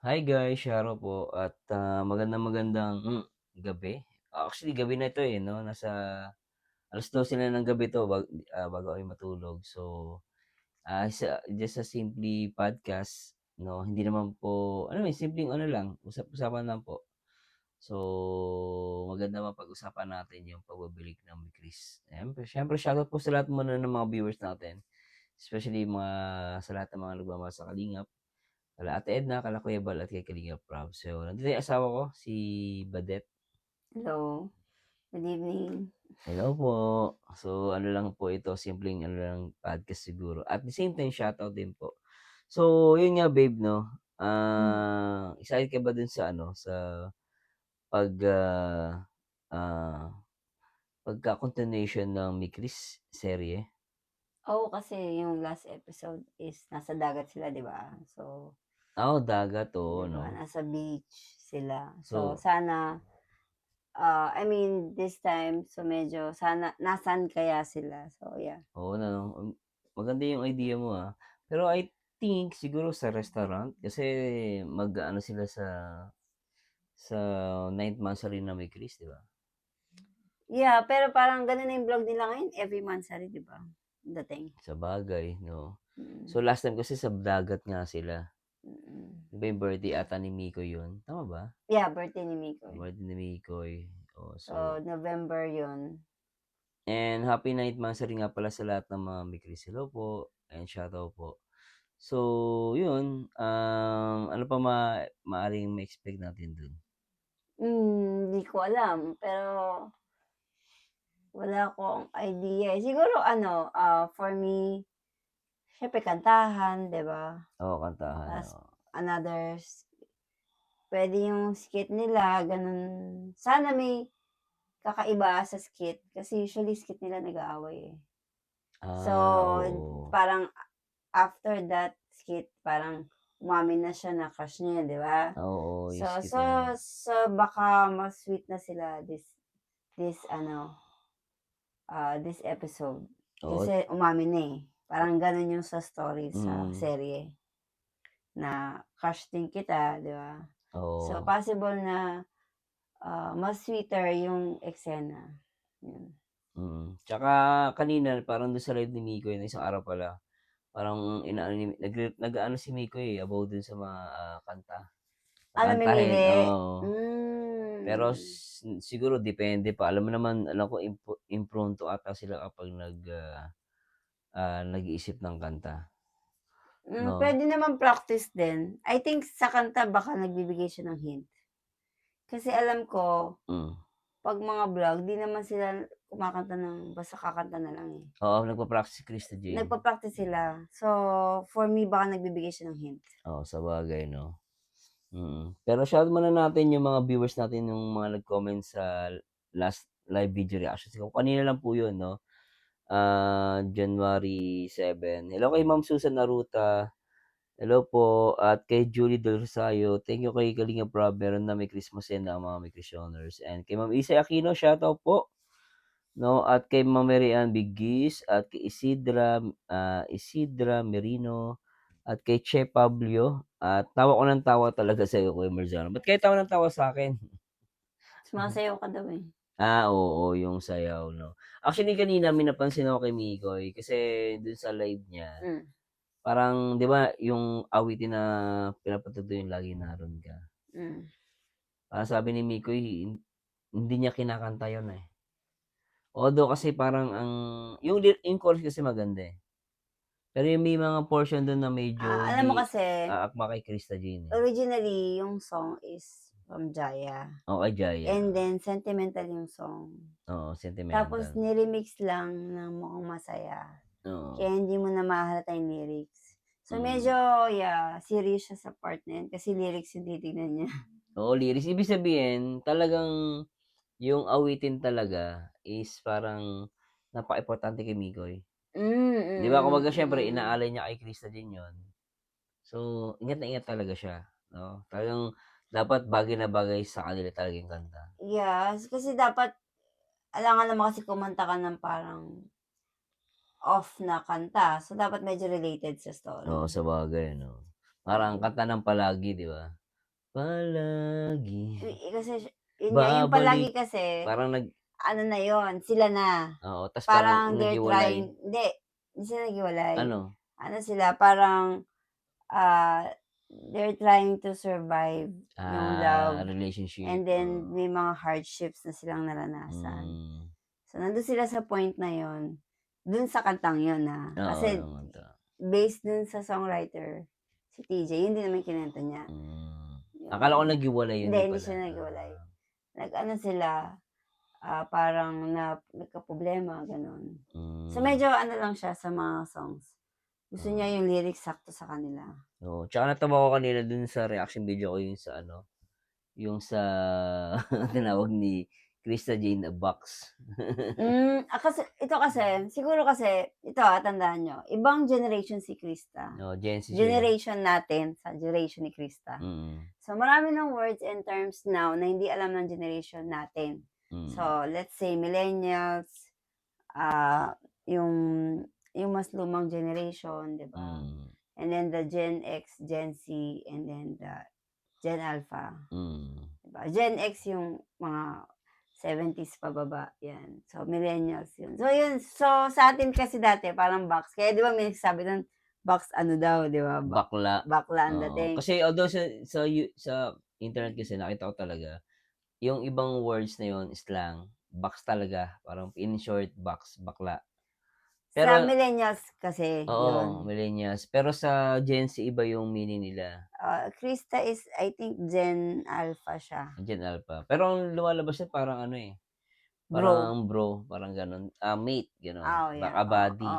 Hi guys, Sharo po at magandang gabi. Actually, gabi na ito eh, no? Nasa alas 12 na ng gabi to bago ay matulog. So, just a simply podcast, no? Hindi naman po, simpleng ano lang, usap-usapan lang po. So, maganda mapag-usapan natin yung pagbabalik ng Chris. Siyempre, shoutout po sa lahat muna ng mga viewers natin. Especially sa lahat ng mga nagmamahal sa Kalingap. Kala Ate Edna, kala Kuya Bal at kay Kalinga Prab. So, nandito yung asawa ko, si Badet. Hello, good evening. Hello po. So, ano lang po ito, simpleng ano lang podcast siguro. At the same time, shoutout din po. So, yun nga babe, no? Excited ka ba dun sa pag ah, pagka-continuation ng Mikris serye? Oo, kasi yung last episode is nasa dagat sila, 'di ba? So, Dagat 'di no? ba, nasa beach sila. So, So, sana, I mean, this time, so medyo sana nasan kaya sila? So, yeah. oo na, no? Maganda yung idea mo Pero I think siguro sa restaurant kasi mag-ano sila sa ninth monthly na may Chris, di ba? Yeah, pero parang gano'n na yung vlog nila ngayon, every monthsary, 'di ba? Dating. Sa bagay, no? So Mm, last time kasi sa dagat nga sila. mm. Di ba yung birthday ata ni Miko yun? Tama ba? Yeah, birthday ni Mikoy. Birthday ni Mikoy. Oh, So, November 'yun. and happy ninth monthly nga pala sa lahat ng mga may Chris. Hello po. And shoutout po. So, yun. Ano pa maaring ma-expect natin dun? Hindi ko alam, pero wala akong idea, eh. Siguro ano, for me, siyempre kantahan, 'di ba? Oo, kantahan. Ta's another puwede yung skit nila gano'n. Sana may kakaiba sa skit kasi usually skit nila nag-aaway, eh. So, Oo. parang after that skit parang umamin na siya na crush niya 'di ba? Oo, So yung skit so na yun. so baka mas sweet na sila this ano, this episode. Oo, Kasi umamin na, eh. Parang gano'n yung sa story sa mm, serye na crush din kita, 'di ba? So, oo. possible na, mas sweeter yung eksena, yun. Tsaka kanina parang dun sa live ni Miko yun, isang araw pala, parang inaano ni nag-aano si Miko, about dun sa mga, kanta. Kakantahin, Namimili? oo. Pero Hmm. siguro depende pa. Alam mo naman, alam ko impronto ata sila kapag nag-iisip ng kanta, 'no? Puwede naman practice din. I think sa kanta baka nagbibigay siya ng hint. Kasi alam ko Hmm. 'pag mga vlog 'di naman sila kumakanta ng basta kakanta na lang, eh. Oo, nagpa-practice si Krista Jane. Nagpa-practice sila. So, for me baka nagbibigay siya ng hint. Oo, sabagay 'no? Pero shoutout muna natin yung mga viewers natin yung mga nag-comment sa last live video reaction. Ko kanina lang po yun 'no, January 7. Hello kay Ma'am Susan Naruta, hello po at kay Julie Del Rosario. Thank you kay Kalinga Prab, meron na may Christmas yan ang mga may Christianers. And kay Ma'am Isay Aquino, shoutout po 'no, at kay Ma'am Mary Ann Bigis at kay Isidra Merino at kay Che Pablo at tawa ko ng tawa talaga sa'yo Kuya Marzano. Ba't kayo tawa ng tawa sa'kin? Sumasayaw ka daw, eh. Oo, yung sayaw 'no. Actually kanina may napansin ako kay Mikoy kasi dun sa live niya, Hmm, parang 'di ba yung awitin na pinapatugtog yung "Laging Naroon Ka." hmm. Parang sabi ni Mikoy hindi niya kinakanta yun, eh. Although kasi parang yung chorus kasi maganda, eh. Pero yung may mga portion dun na medyo Alam mo hindi kasi, aakma kay Krista Jane, eh. originally yung song is from Jaya, O kay Jaya, and then sentimental yung song. oo, Tapos sentimental. ni-remix lang ng Mukhang Masaya, Oo, kaya hindi mo na mahahalata yung lyrics. So medyo, mm. yeah, serious siya sa part na yun kasi lyrics yung titignan niya. Oo, lyrics. Ibig sabihin talagang yung awitin talaga is parang napakaimportante kay Mikoy. 'Di ba kumbaga siyempre Mm. inaalay niya kay Krista Jane yun. So, ingat na ingat talaga siya, 'no? Talagang dapat bagay na bagay sa kanila talaga yung kanta. Yes, kasi dapat alangan naman kasi kumanta ka ng parang off na kanta, so dapat medyo related sa story. Oo, sabagay ano. Parang Mm. kanta ng palagi, 'di ba? palagi Kasi yun nga, yung babalik palagi kasi parang ano na yun, sila na. oo, ta's parang Parang they're naghiwalay. trying hindi sila naghiwalay. Ano? Ano sila, parang, ah, they're trying to survive yung love Relationship, and then may mga hardships na silang naranasan. hmm. So, nandun sila sa point na yun, dun sa kantang yun, Oo kasi naman based dun sa songwriter, si TJ, yun din naman kinanta niya, Akala ko yun. naghiwalay, Hindi pala. sila naghiwalay. Nag-ano sila, parang nagkaproblema, gano'n. So, medyo ano lang siya sa mga songs. Gusto niya yung lyrics sakto sa kanila. Oo, tsaka natawa ko kanina dun sa reaction video ko yung sa ano, yung sa tinawag ni Krista Jane na box. Kasi siguro kasi ito, tandaan niyo, ibang generation si Krista. Oo, Gen Z siya, eh. Generation natin sa generation ni Krista. Mm, So, marami ng words and terms now na hindi alam ng generation natin. mm, So, let's say millennials, yung mas lumang generation, 'di ba? mm, And then the Gen X, Gen Z, and then the Gen Alpha, mm. 'di ba? Gen X yung mga 70s pababa, 'yan. So, millennials yun. So, yun. So, sa atin kasi dati parang box. Kaya 'di ba may nagsasabi dun, box ano daw, 'di ba? Bakla, Bakla ang oo. dating. Kasi although sa internet kasi nakita ko talaga, yung ibang words na yun slang, box talaga, parang in short, box, bakla. Sa Pero millennials kasi oo, yun. millennials. Pero sa Gen Z iba yung meaning nila, Krista is I think Gen Alpha siya. Gen Alpha. Pero ang lumalabas niyan parang ano, eh, Bro. parang bro, parang gano'n. Mate, gano'n, Oh, yeah. baka Oo, buddy.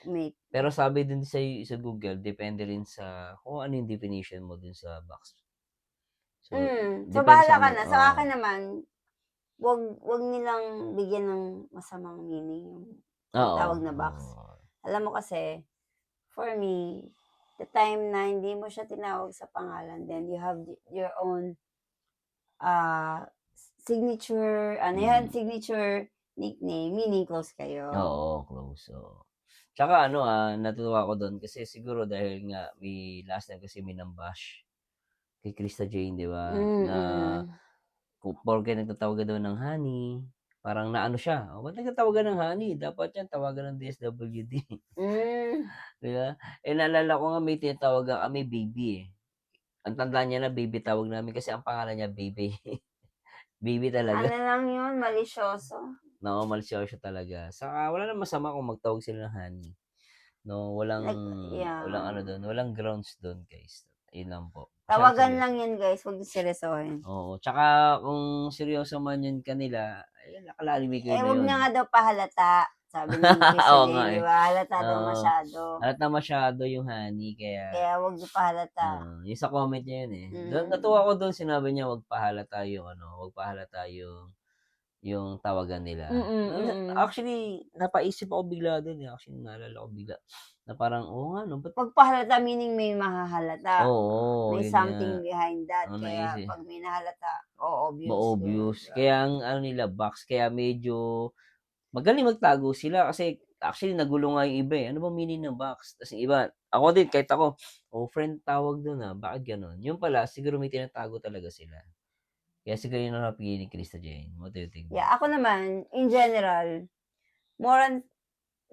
mate. Pero sabi din sa Google, depende rin sa kung ano yung definition mo dun sa box. So, So depende bahala sa ka ano, na. Sa oo. akin naman, wag nilang bigyan ng masamang meaning yung Oo, tinatawag na box. oo. Alam mo kasi, for me, the time na hindi mo siya tinawag sa pangalan, then you have your own signature, ano yan, Mm. signature nickname, meaning close kayo. Oo, close, oo. Tsaka ano, natutuwa ako dun kasi siguro dahil nga last time kasi may nang-bash kay Krista Jane, 'di ba, na Mm. porke nagtatawagan daw ng honey, parang naano siya, "Oh, ba't nagtatawagan ng honey, dapat yan tawagan ng DSWD." Hmm. 'Di ba? Eh, naalala ko nga may tinatawagan kami baby, eh. Ang tanda niya na baby tawag namin kasi ang pangalan niya Bebe. Baby talaga. Ano lang yun, malisyoso. Oo, malisyoso talaga. Saka wala namang masama kung magtawag sila ng honey, 'no, walang walang ano Yeah. dun, walang grounds dun, guys. Yun lang po. Masyadong Tawagan seryoso. lang yan guys, wag niyo seryosohin. Oo, tsaka kung seryoso man yun kanila, ayun nakalalimikiw na Wag yun. niya nga daw pahalata, sabi ni Krista Oo nga, Jane, 'di eh. ba? Halata daw Oo, masyado. halata masyado yung honey kaya Kaya wag niyo pahalata. yung sa comment niya yun, eh. Mm. Natuwa ako dun sinabi niya wag pahalata yung ano, wag pahalata yung tawagan Mm, nila. mm. Actually, napaisip ako bigla dun, eh. Actually, naalala ko bigla na parang, oo nga 'no, ba't 'Pag pahalata meaning may mahahalata, oo, may yun nga. something behind that. Ang Kaya naisip 'pag may nahalata, o-obvious, gano'n, ma-obvious. 'di ba? Kaya ang ano nila box, kaya medyo magaling magtago sila kasi actually nagulo nga yung iba, eh. Ano bang meaning ng box? Tas yung iba ako din kahit ako, "Oh, friend tawag dun, bakit gano'n?" Yun pala siguro may tinatago talaga sila. Kaya siguro yun ang napili ni Krista Jane. What do you think mo? Yeah, ako naman, in general, more on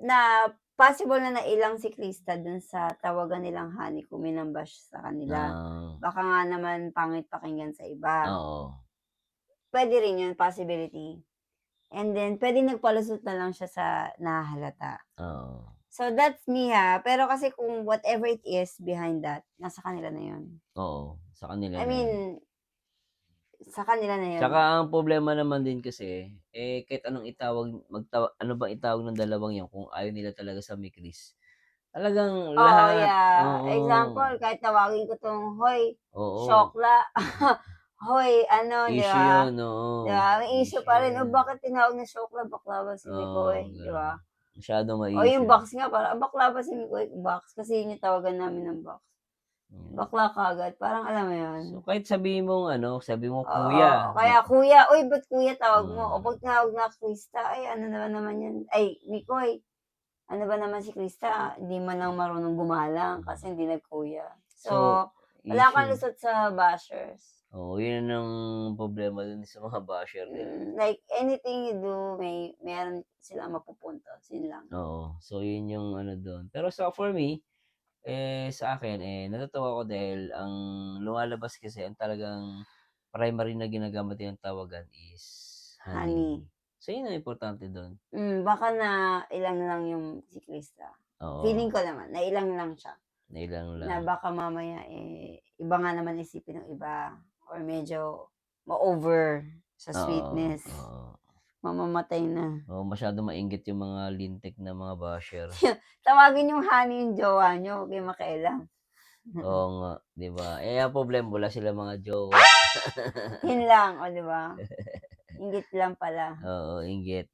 na possible na nailang si Krista dun sa tawagan nilang honey kung may nang-bash sa kanila. Ah, Baka nga naman pangit pakinggan sa iba. oo, Puwede rin yun, possibility. And then puwedeng nagpalusot na lang siya sa nahahalata. oo, So that's me, pero kasi kung whatever it is behind that, nasa kanila na yun. oo, sa kanila I na yun. mean, sa kanila na yun. Tsaka ang problema naman din kasi, eh, kahit anong itawag ano bang itawag ng dalawang 'yan kung ayaw nila talaga sa Mikris, talagang Oo, lahat yeah. oo, Example, kahit tawagin ko 'tong, "Hoy, oo, Syokla." "Hoy, ano," 'di issue ba? 'yun, 'Di oo, ba, may issue issue pa rin, "Oh, 'yan. bakit tinawag na Syokla, bakla ba si Oo, Mikoy?" 'Di gano'n. ba? Masyadong O yung ma-issue, box nga parang, bakla ba si Mikoy? Box, kasi yun yung tawagan namin ng box. hmm. Bakla kaagad, parang alam mo yun? So, kahit sabihin mong ano, sabi mo Oo, kuya, kaya kuya, "Uy, ba't kuya tawag mo?" O 'pag hmm, tinawag na Krista, "Ay, ano na naman yan, ay Mikoy, ano ba naman si Krista, hindi man lang marunong gumalang kasi hindi nag-kuya." So, so Wala kang issue. lusot sa bashers. Oo, yun ang problema dun sa mga basher nila. Like anything you do meron silang mapupuntos, yun lang. Oo, so yun yung ano dun. Pero for me, sa akin, natutuwa ako dahil ang lumalabas kasi ang talagang primary na ginagamit nilang tawagan is honey. Honey. So yun ang importante dun. Baka nailang lang yung si Krista. Feeling Oo, ko naman nailang lang siya, nailang na lang. baka mamaya, iba nga naman isipin ng iba or medyo ma-over sa Oo, sweetness, oo. mamamatay na. Oo, masyadong mainggit yung mga lintik na mga basher. Tawagin yung honey yung jowa niyo, huwag kayong makialam. Oo nga, 'di ba? Ang problema wala silang mga jowa. Yun lang, oh, 'di ba? Inggit lang pala. Oo, inggit.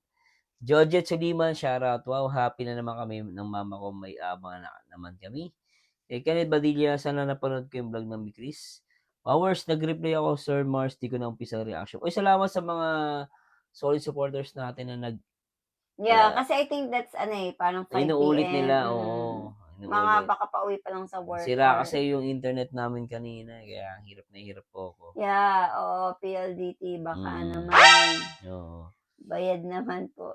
Georgette Suliman, shoutout. Wow, happy na naman kami ng mama ko, may abangan na naman kami. Kenneth Badilla, sana napanood ko yung vlog ng Chris. Hours, nag-reply ako, Sir Mars, di ko na umpisa reaction. Uy, salamat sa mga solid supporters natin na Yeah, ah, kasi I think that's ano, parang 5 inuulit PM, nila, oo, mga inuulit. baka pauwi pa lang sa work Sira or kasi yung internet namin kanina, kaya hirap na hirap po ako. yeah, oo, PLDT baka Mm, naman. oo. Bayad naman po.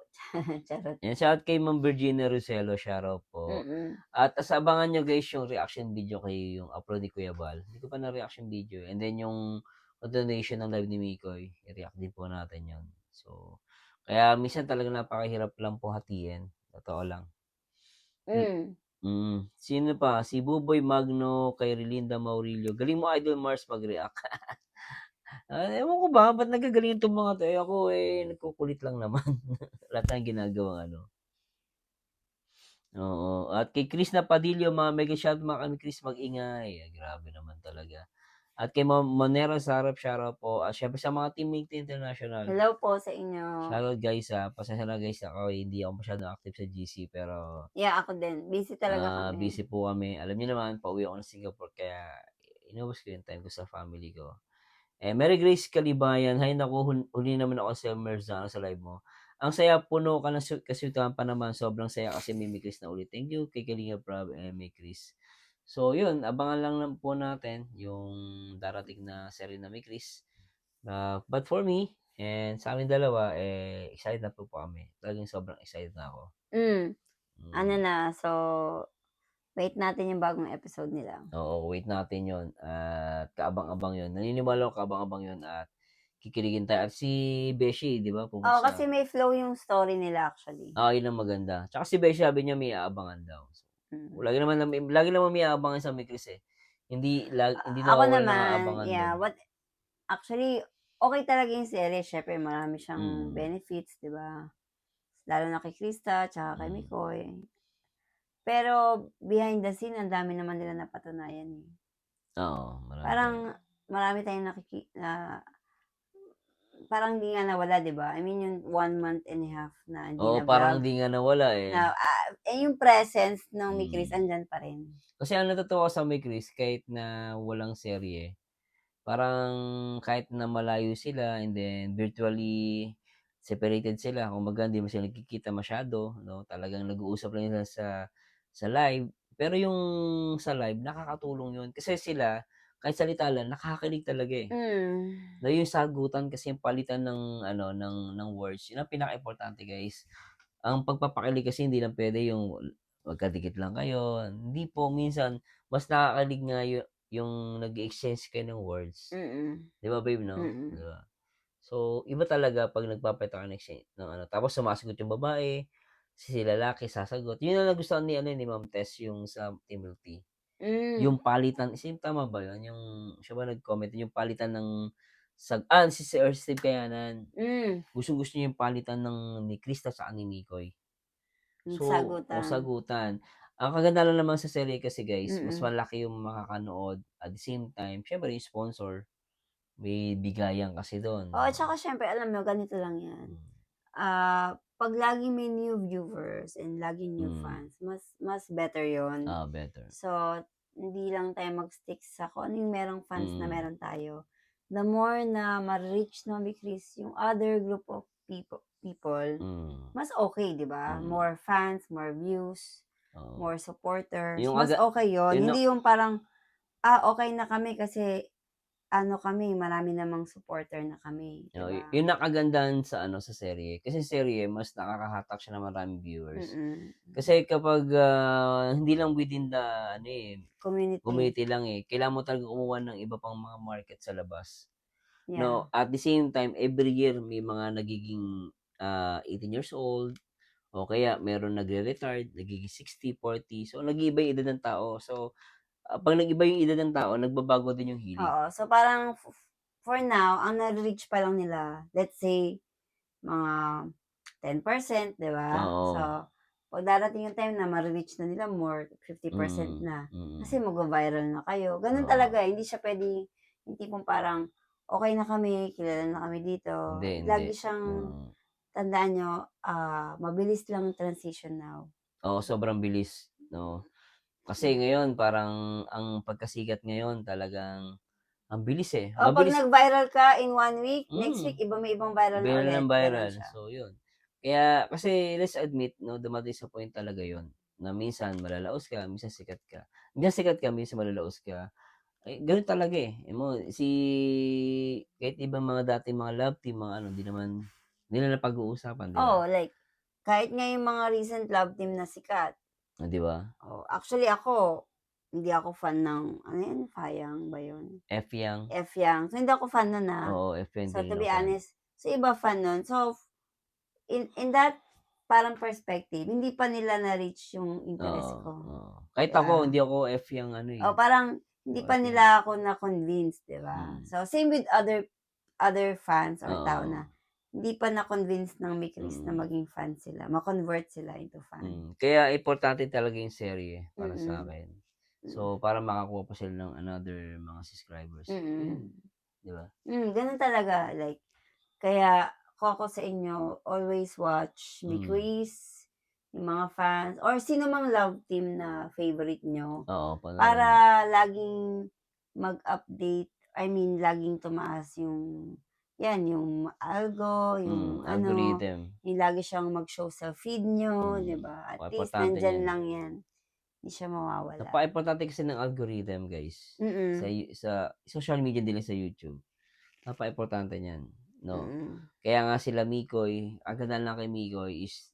Charot. Yan, shoutout kay Ma'am Virginia Roselo, shoutout po. Mm. At abangan nyo guys yung reaction video kay yung upload ni Kuya Bal. Hindi ko pa na reaction video. And then yung donation ng live ni Mikoy, i-react din po natin yun. So, kaya minsan talaga napakahirap lang po hatiin. Totoo lang. Hmm. Sino pa? Si Buboy Magno, kay Relinda Maurilio. Galing mo, Idol Mars, mag-react. Ewan ko ba, ba't nagagaling itong mga to? Ako nagkukulit lang naman. Wala tayong ginagawang ano. Oo, at kay Chris Napadillo, mega shout mga kami Chris, mag-ingay. Grabe naman talaga. At kay Monera Sarap, shoutout po. At syempre sa mga Team Mate International. Hello po sa inyo. Shoutout guys, pasensya na guys, hindi ako masyadong active sa GC, pero Yeah, ako din. Busy talaga kami. busy po kami. Alam niyo naman, pauwi ako ng Singapore, kaya inubos ko yung time ko sa family ko. Mary Grace Kalibayan, hay naku, huli naman ako sa Merzana sa live mo. Ang saya, puno ka ng kasyutan pa naman. Sobrang saya kasi may Chris na ulit. Thank you kay Kalinga Prab and may Chris. So, yun, abangan lang po natin yung darating na serie na may Chris. But for me, and sa amin dalawa, excited na po kami. Talagang sobrang excited na ako. Ano Mm. na, so wait natin yung bagong episode nila. Oo, wait natin yon at kaabang-abang yon. Naniniwala ako kaabang-abang yon at kikiligin tayo. At si Beshi, di ba, pumunta Oo, sa... kasi may flow yung story nila actually. Yun ang maganda. Tsaka si Beshi, sabi niya may aabangan daw. So, Mm. lagi naman may aabangan sa Mikris eh. Hindi Ako nawawala ng naman, aabangan yeah, doon. actually, okay talaga yung serie. Syempre, marami siyang Mm. benefits, di ba? Lalo na kay Krista, tsaka kay Mm. Mikoy. Pero behind the scene, ang dami naman nila napatunayan eh. Oo, marami Parang talaga. marami tayong parang hindi nga nawala, 'di ba? I mean, yung 1 month and a half na hindi Oo, parang na-vlog, hindi nga nawala eh. na yung presence ng ni Chris Mm. andiyan pa rin. Kasi ang natutuwa ko sa Mikris, kahit na walang serye, parang kahit na malayo sila and then virtually separated sila, kumbaga hindi mo sila nagkikita masyado, no? Talagang nag-uusap lang sila sa live. Pero yung sa live, nakakatulong yun. Kasi sila, kahit salita lang, nakakakilig talaga eh. Hmm. No, yung sagutan kasi yung palitan ng ano ng words, yun ang pinaka-importante guys. Ang pagpapakilig kasi hindi lang pwede yung magkadikit lang kayo. Hindi po, minsan mas nakakakilig nga yung nag-exchange kayo ng words. Mm. 'Di ba, babe, no? 'Di Mm. ba? So, iba talaga pag nagpapakita ka ng exchange ng ano, tapos sumasagot yung babae, si lalaki sasagot. Yun ang nagustuhan ni ano, ni Ma'am Tess yung sa Timothy. Hmm. Yung palitan, tama ba yun? Yung siya ba nag-comment, yung palitan ng si Sir Steve Kayanan. Hmm. Gustong-gusto niya yung palitan ng ni Krista sa ni Mikoy. Yung So, o sagutan. sagutan. Ang kagandahan lang naman sa serye kasi guys, mas Mm. malaki yung makakanood. At the same time, syempre yung sponsor, may bigayan kasi doon. Oo, tsaka siyempre alam mo ganito lang 'yan. Mm. 'Pag laging may new viewers and laging new Mm. fans, mas better 'yon. Better. So, hindi lang tayo mag-stick sa kung ano yung merong fans na Mm. meron tayo. The more na ma-reach no, Chris, yung other group of people, Mm. mas okay, 'di ba? Mm. More fans, more views, Oo. more supporters, Yung mas okay 'yon. yun Hindi yung parang okey na kami kasi ano kami, marami namang supporter na kami, 'di Oo, ba? yun ang kagandahan sa ano, sa serye. Kasi serye mas nakakahatak siya ng maraming viewers. Mm. Kasi kapag, hindi lang within the ano, Community, community lang, kailangan mo talagang kumuha ng iba pang mga market sa labas. yeah. No, at the same time, every year may mga nagiging, 18 years old o kaya meron nagre-retired, nagiging 60, 40. So, nag-iiba yung edad ng tao. So, 'pag nag-iba yung edad ng tao, nagbabago din yung hilig. Oo, so parang for now, ang nare-reach pa lang nila, let's say mga 10%, 'di ba? So, Oo. 'pag darating yung time na mare-reach na nila more, 50% Mm, na, kasi mm. magva-viral na kayo. Gano'n Oo. talaga, hindi siya puwedeng yung tipong parang, okey na kami, kilala na kami dito. Hindi, hindi. Lagi siyang Mm. tandaan niyo, mabilis lang ang transition now. Oo, sobrang bilis, 'no? Kasi ngayon parang ang pagkasikat ngayon talagang ang bilis, O 'pag mabilis. nag-viral ka in 1 week, next Hmm. week iba may ibang viral na Viral ulit, ng gano'n viral. siya. So, yun. Kaya kasi let's admit 'no, dumating sa point talaga yun na minsan malalaos ka, minsan sikat ka. Minsan sikat ka, minsan malalaos ka. Eh, gano'n talaga, kahit ibang mga dating mga love team, mga ano, 'di naman nila napag-uusapan, 'di ba? Oo, like kahit nga yung mga recent love team na sikat. Oh, 'di ba? Actually ako, hindi ako fan ng ano yun, Fayang ba yun? F Young, F Yang. So, hindi ako fan nun, oo, F Young So, din to rin be ako fan. honest, so iba fan nun. So, in that parang perspective, hindi pa nila na-reach yung interest Oo, ko, oo. 'di Kahit ako ba? hindi ako F Young ano, Parang hindi oo, pa F Young, nila ako na-convince, 'di ba? mm, So, same with other fans or tao oo, na hindi pa na-convince ng may Chris na mm. maging fan sila, ma-convert sila into fan. Kaya importante talaga yung serye para Mm, sa'kin. mm, So, para makakuha pa sila ng another mga subscribers, mm. ayun, 'di ba? Gano'n talaga like kaya kung ako sa inyo, always watch May Hmm, Chris, yung mga fans or sino mang love team na favorite niyo oo, panoorin mo. para laging mag-update, I mean laging tumaas yung 'yan, yung algo, yung ano, Algorithm, yung lagi siyang mag-show sa feed niyo, 'di mm, ba? At least napakaimportante nandiyan niyan. lang 'yan, hindi siya mawawala. Napakaimportante kasi ng algorithm, guys, Mm, sa social media nila sa YouTube. Napakaimportante niyan, 'no? mm. Kaya nga sila Mikoy, ang ganda lang kay Mikoy is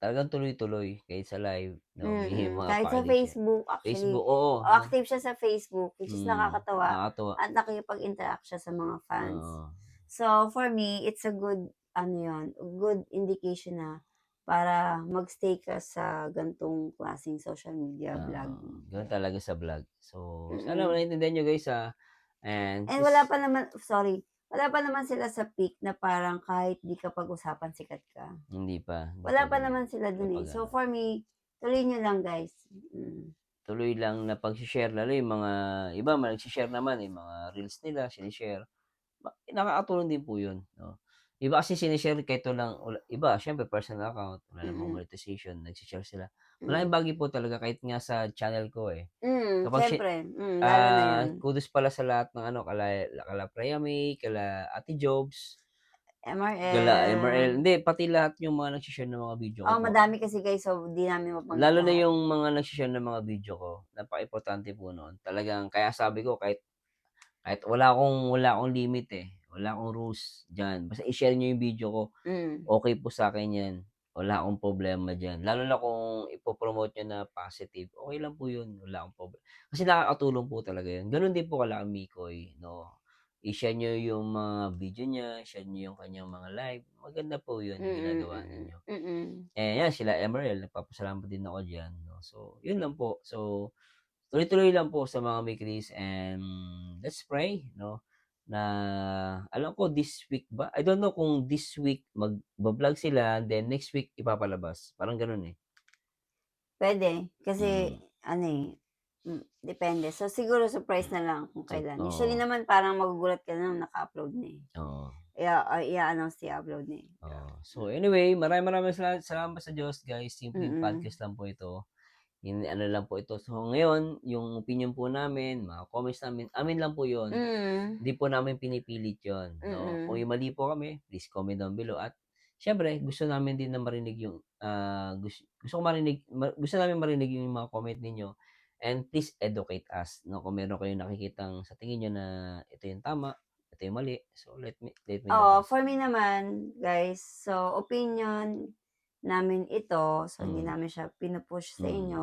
talagang tuloy-tuloy kahit sa live, 'no, may mga Kahit sa pakilig siya. Facebook actually, Facebook, oo, 'no, active siya sa Facebook, which is nakakatawa nakakatuwa, at nakikipag-interact siya sa mga fans. oo, So, for me, it's a good ano 'yun, good indication na para mag-stay ka sa gan'tong klaseng social media oo, vlogging, gano'n 'yan. talaga sa vlog. So, sana Mm. maintindihan niyo guys, and And please wala pa naman sila sa peak na parang kahit 'di ka pag-usapan sikat ka. hindi Wala pa pa gano'n, naman sila hindi dun, pa So, gano'n. for me, tuloy niyo lang guys. Mm. Tuloy lang na pagse-share lalo yung mga iba nagse-share naman, mga reels nila shine-share. Nakakatulong din po 'yun, 'no. Iba kasi shine-share kahit iba siyempre personal account, wala namang Mm. monetization, nagse-share sila. Mm. Malaking bagay po talaga kahit nga sa channel ko, kapag Siyempre, lalo na 'yun. kudos pala sa lahat ng ano, kala Freya May, kala Ate Jobs, kala MRL, MRL. hindi pati lahat yung mga nagse-share ng mga video ko po. Madami kasi guys, so 'di namin mabanggit Lalo na lahat. yung mga nagse-share ng mga video ko, napakaimportante po nun. Talagang kaya sabi ko kahit wala akong limit, wala akong rules diyan, basta i-share niyo yung video ko, Hmm, okey po sa'kin 'yan. Wala akong problema diyan. Lalo na kung ipo-promote niyo na positive, okey lang po 'yun, wala akong kasi nakakatulong po talaga 'yun. Gano'n din po kala Mikoy, 'no. I-share niyo yung mga video niya, share niyo yung kanyang mga live, maganda po 'yun yung ginagawa ninyo. Yan sila Emerald, nagpapasalamat din ako diyan, 'no. So, 'yun lang po. So, tuloy-tuloy lang po sa mga may Chris and let's pray, 'no, na alam ko this week ba, I don't know kung this week magba-vlog sila then next week ipapalabas, parang gano'n, eh. puwede kasi Mm, ano, depende. So, siguro surprise na lang kung so kailan. Usually oo, naman parang magugulat ka na naka-upload na, eh. oo, I-a-announce i-upload na, eh. oo. So anyway, maraming salamat sa Diyos guys, simpleng Mm, podcast lang po ito. Ano lang po ito. So ngayon, yung opinyon po namin, mga comments namin, amin lang po 'yun. mm, Hindi po namin pinipilit 'yon, 'no. Kung mm, yung mali po kami, please comment down below at siyempre gusto namin din na marinig yung, gusto namin marinig yung mga comment ninyo And please educate us, 'no, kung meron kayong nakikitang sa tingin niyo na ito yung tama, ito yung mali, so let me know Oo, guys. for me naman guys, so opinion namin ito, so hindi Hmm, namin siya pinu-push sa mm, inyo.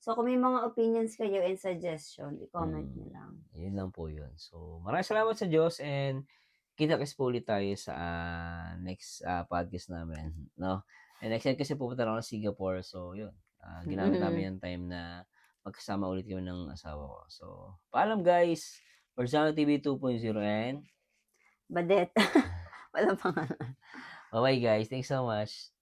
So kung may mga opinions kayo and suggestion, i-comment hmm. niyo lang. Yun lang po yun. So, maraming salamat sa Diyos and kita-kits po ulit tayo sa, next, podcast namin, 'no. And next time kasi pupunta na ako ng Singapore, so yun, ginamit Mm, namin yung time na magkasama ulit kami ng asawa ko. So, paalam guys, Personal TV 2.0 and Badet. Walang pangalan. bye-bye guys. Thanks so much.